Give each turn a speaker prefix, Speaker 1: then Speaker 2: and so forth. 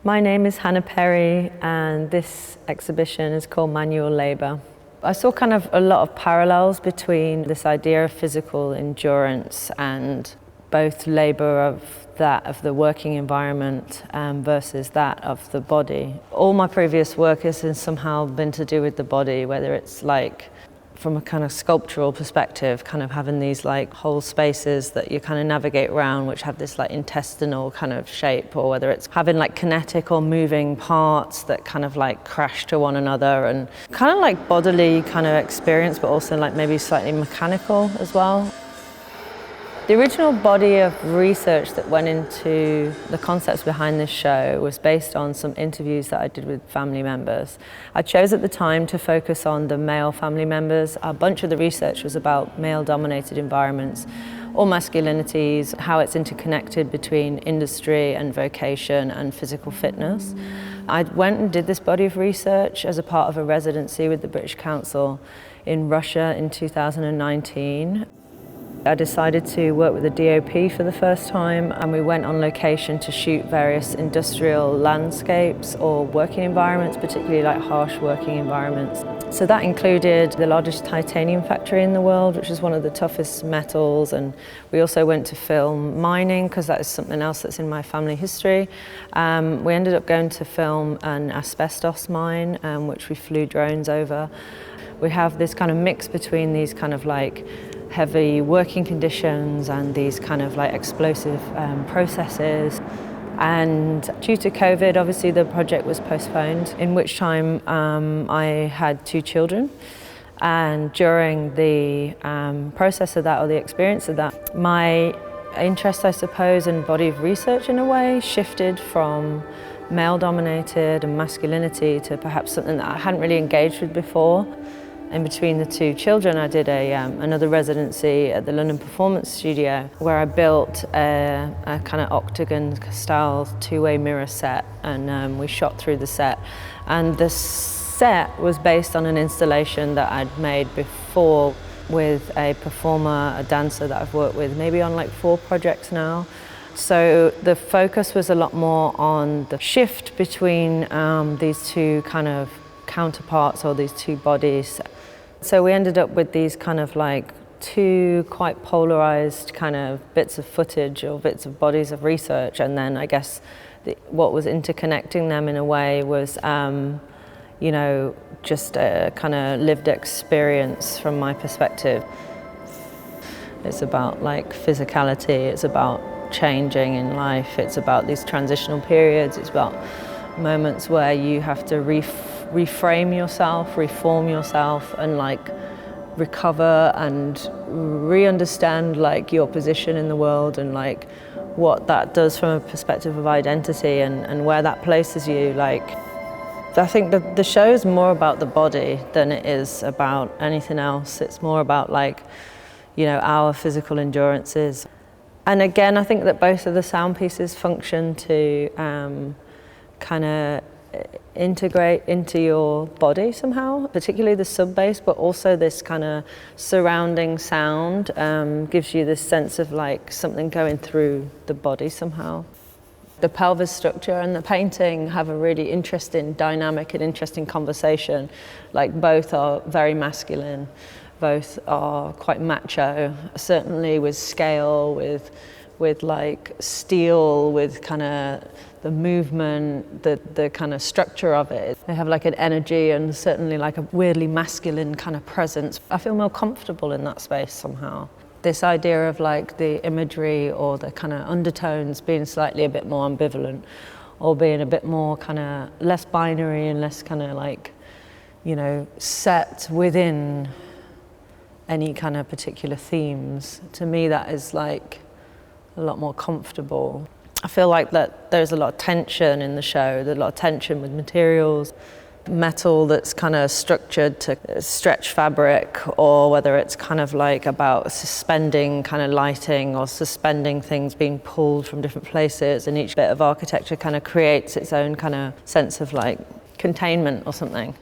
Speaker 1: My name is Hannah Perry and this exhibition is called Manual Labour. I saw kind of a lot of parallels between this idea of physical endurance and both labour of the working environment versus that of the body. All my previous work has somehow been to do with the body, whether it's like from a kind of sculptural perspective, kind of having these like whole spaces that you kind of navigate around which have this like intestinal kind of shape, or whether it's having like kinetic or moving parts that kind of like crash to one another and kind of like bodily kind of experience, but also like maybe slightly mechanical as well. The original body of research that went into the concepts behind this show was based on some interviews that I did with family members. I chose at the time to focus on the male family members. A bunch of the research was about male-dominated environments, or masculinities, how it's interconnected between industry and vocation and physical fitness. I went and did this body of research as a part of a residency with the British Council in Russia in 2019. I decided to work with the DOP for the first time, and we went on location to shoot various industrial landscapes or working environments, particularly like harsh working environments. So that included the largest titanium factory in the world, which is one of the toughest metals, and we also went to film mining because that is something else that's in my family history. We ended up going to film an asbestos mine, which we flew drones over. We have this kind of mix between these kind of like heavy working conditions and these kind of like explosive processes. And due to COVID, obviously the project was postponed, in which time I had 2 children. And during the process of that, or the experience of that, my interest, I suppose, and body of research in a way shifted from male-dominated and masculinity to perhaps something that I hadn't really engaged with before. In between the 2 children, I did another residency at the London Performance Studio, where I built a kind of octagon-style 2-way mirror set, and we shot through the set. And the set was based on an installation that I'd made before with a performer, a dancer that I've worked with, maybe on like 4 projects now. So the focus was a lot more on the shift between these 2 kind of counterparts, or these 2 bodies. So we ended up with these kind of like 2 quite polarized kind of bits of footage or bits of bodies of research, and then I guess what was interconnecting them in a way was you know, just a kind of lived experience from my perspective. It's about like physicality, it's about changing in life, it's about these transitional periods, it's about moments where you have to reframe yourself, reform yourself, and like recover and re-understand like your position in the world, and like what that does from a perspective of identity, and where that places you. Like, I think the show is more about the body than it is about anything else. It's more about like, you know, our physical endurances. And again, I think that both of the sound pieces function to kind of integrate into your body somehow, particularly the sub bass, but also this kind of surrounding sound gives you this sense of like something going through the body somehow. The pelvis structure and the painting have a really interesting dynamic and interesting conversation. Like, both are very masculine, both are quite macho, certainly with scale, with like steel, with kind of the movement, the kind of structure of it. They have like an energy and certainly like a weirdly masculine kind of presence. I feel more comfortable in that space somehow. This idea of like the imagery or the kind of undertones being slightly a bit more ambivalent, or being a bit more kind of less binary and less kind of like, you know, set within any kind of particular themes. To me, that is like a lot more comfortable. I feel like that there's a lot of tension in the show. There's a lot of tension with materials, metal that's kind of structured to stretch fabric, or whether it's kind of like about suspending kind of lighting or suspending things being pulled from different places, and each bit of architecture kind of creates its own kind of sense of like containment or something.